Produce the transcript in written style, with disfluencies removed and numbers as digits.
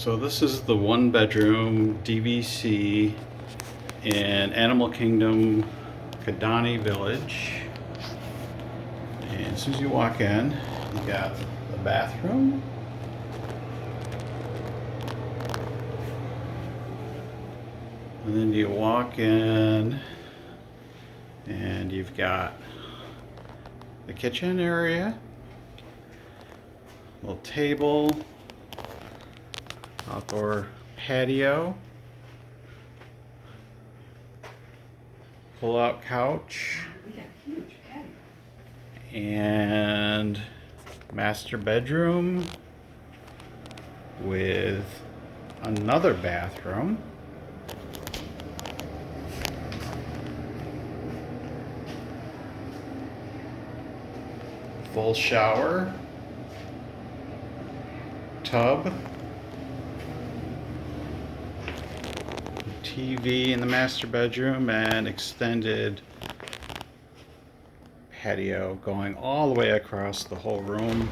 So this is the one bedroom DVC in Animal Kingdom, Kidani Village. And as soon as you walk in, you got the bathroom. And then you walk in and you've got the kitchen area, little table, outdoor patio, pull-out couch, and master bedroom with another bathroom. Full shower, tub, TV in the master bedroom, and extended patio going all the way across the whole room.